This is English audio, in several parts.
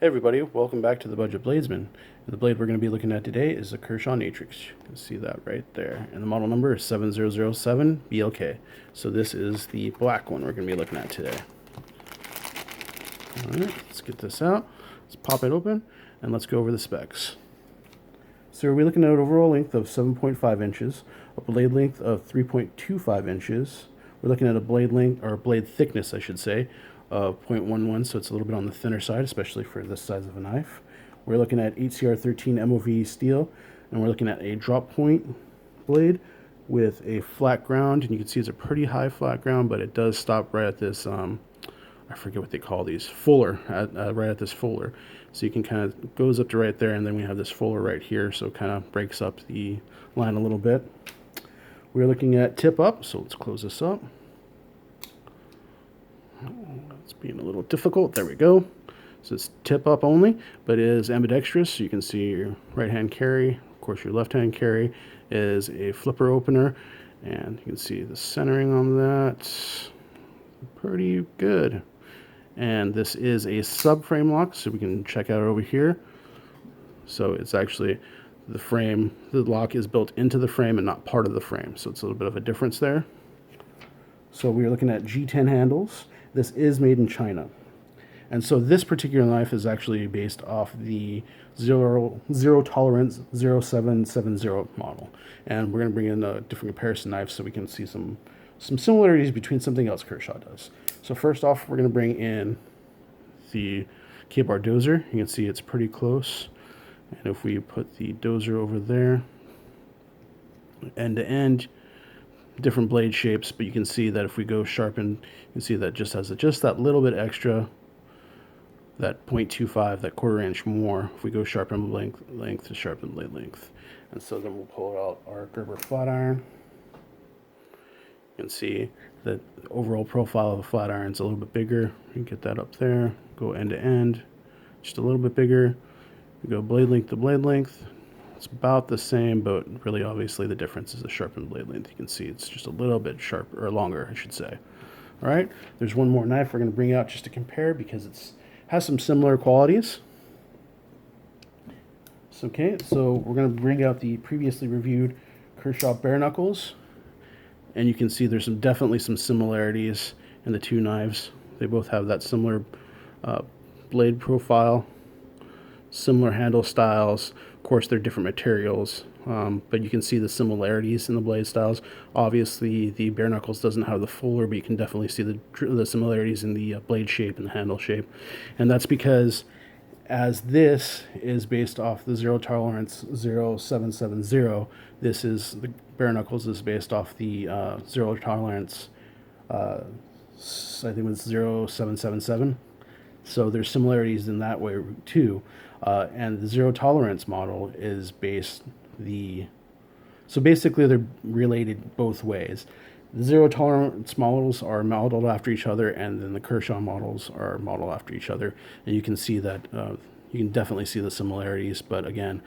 Hey everybody, welcome back to the Budget Bladesman. And the blade we're going to be looking at today is the Kershaw Natrix. You can see that right there. And the model number is 7007 BLK. So this is the black one we're going to be looking at today. Alright, let's get this out. Let's pop it open and let's go over the specs. So we're looking at an overall length of 7.5 inches, a blade length of 3.25 inches. We're looking at a blade length, or blade thickness I should say, of 0.11, so it's a little bit on the thinner side, especially for this size of a knife. We're looking at HCR13 MOV steel, and we're looking at a drop point blade with a flat ground, and you can see it's a pretty high flat ground, but it does stop right at this, I forget what they call these, fuller, right at this fuller. So you can kind of, goes up to right there, and then we have this fuller right here, so it kind of breaks up the line a little bit. We're looking at tip up, so let's close this up. It's being a little difficult. There we go. So it's tip up only, but it is ambidextrous. So you can see your right hand carry. Of course, your left hand carry is a flipper opener, and you can see the centering on that. Pretty good. And this is a subframe lock, so we can check out over here. So it's actually the frame, the lock is built into the frame and not part of the frame. So it's a little bit of a difference there. So we are looking at G10 handles. This is made in China. And so this particular knife is actually based off the zero tolerance 0770 model. And we're going to bring in a different comparison knife so we can see some similarities between something else Kershaw does. So first off, we're going to bring in the K-bar dozer. You can see it's pretty close. And if we put the dozer over there, end to end, different blade shapes, but you can see that if we go sharpen, you can see that just has just that little bit extra, that 0.25, that quarter inch more, if we go sharpen length to sharpen blade length. And so then we'll pull out our Gerber flat iron. You can see that the overall profile of the flat iron is a little bit bigger. You can get that up there, go end to end, just a little bit bigger. We go blade length to blade length. It's about the same, but really obviously the difference is the sharpened blade length. You can see it's just a little bit sharper, or longer, I should say. All right, there's one more knife we're going to bring out just to compare because it has some similar qualities. Okay, so we're going to bring out the previously reviewed Kershaw Barenuckles, and you can see there's definitely some similarities in the two knives. They both have that similar blade profile, similar handle styles. Of course, they're different materials, but you can see the similarities in the blade styles. Obviously, the Barenuckles doesn't have the fuller, but you can definitely see the similarities in the blade shape and the handle shape. And that's because as this is based off the zero tolerance 0770, this is the Barenuckles is based off the zero tolerance, I think it was 0777. So there's similarities in that way too. And the zero tolerance model is so basically they're related both ways. The zero tolerance models are modeled after each other, and then the Kershaw models are modeled after each other. And you can see that, you can definitely see the similarities, but again,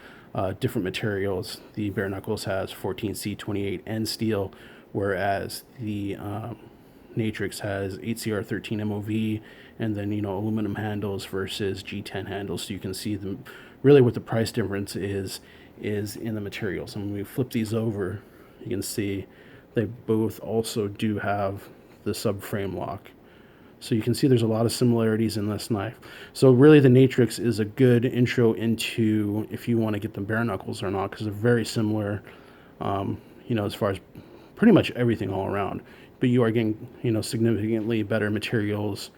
different materials. The Barenuckles has 14C28N steel, whereas the Natrix has HCR13 MOV, and then aluminum handles versus G10 handles. So you can see them really what the price difference is in the materials. And when we flip these over, you can see they both also do have the subframe lock. So you can see there's a lot of similarities in this knife. So really the Natrix is a good intro into if you want to get the Barenuckles or not, because they're very similar, as far as pretty much everything all around. But you are getting, significantly better materials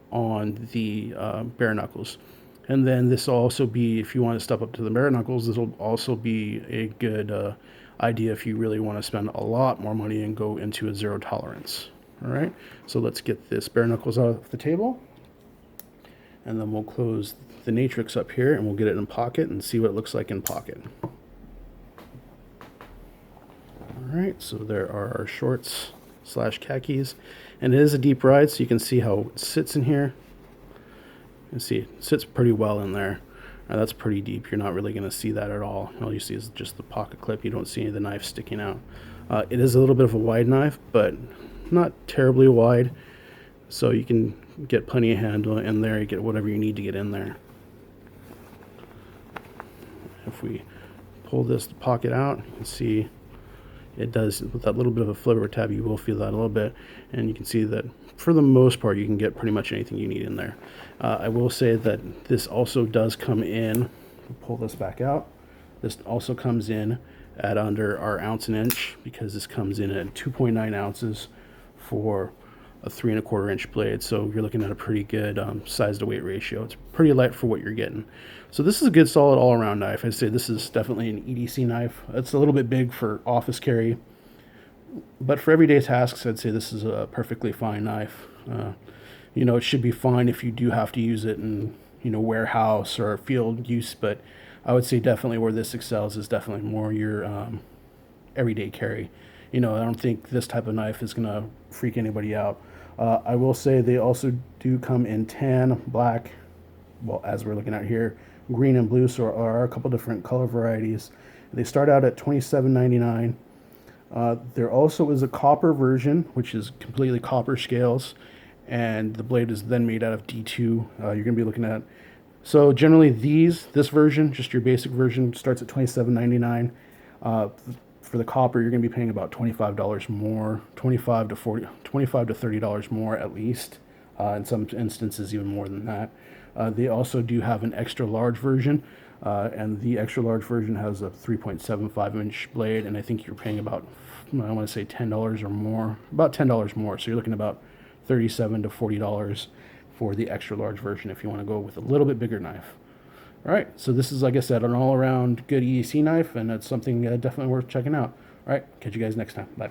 on the Barenuckles. And then this will also be, if you want to step up to the Barenuckles, this will also be a good idea if you really want to spend a lot more money and go into a zero tolerance. All right, so let's get this Barenuckles out of the table, and then we'll close the Natrix up here, and we'll get it in pocket and see what it looks like in pocket. All right, so there are our shorts / khakis, and it is a deep ride, so you can see how it sits in here. You can see it sits pretty well in there. That's pretty deep. You're not really going to see that at all. All you see is just the pocket clip. You don't see any of the knife sticking out. It is a little bit of a wide knife, but not terribly wide, so you can get plenty of handle in there. You get whatever you need to get in there. If we pull this pocket out, you can see it does, with that little bit of a flipper tab, you will feel that a little bit, and you can see that for the most part you can get pretty much anything you need in there. I will say that this also does come in, pull this back out, this also comes in at under our ounce and inch, because this comes in at 2.9 ounces for a 3 1/4 inch blade. So you're looking at a pretty good size to weight ratio. It's pretty light for what you're getting. So this is a good solid all around knife. I'd say this is definitely an EDC knife. It's a little bit big for office carry, but for everyday tasks, I'd say this is a perfectly fine knife. You know, it should be fine if you do have to use it in, you know, warehouse or field use, but I would say definitely where this excels is definitely more your everyday carry. You know, I don't think this type of knife is going to freak anybody out. I will say they also do come in tan, black, well, as we're looking at here, green and blue, so there are a couple different color varieties. They start out at $27.99. There also is a copper version, which is completely copper scales, and the blade is then made out of D2. You're going to be looking at, so generally this version, just your basic version, starts at $27.99. For the copper, you're going to be paying about $25 more, $25 to $30 more at least. In some instances, even more than that. They also do have an extra large version, and the extra large version has a 3.75 inch blade, and I think you're paying about, I want to say $10 or more, about $10 more. So you're looking about $37 to $40 for the extra large version if you want to go with a little bit bigger knife. All right, so this is, like I said, an all-around good EDC knife, and it's something definitely worth checking out. All right, catch you guys next time. Bye.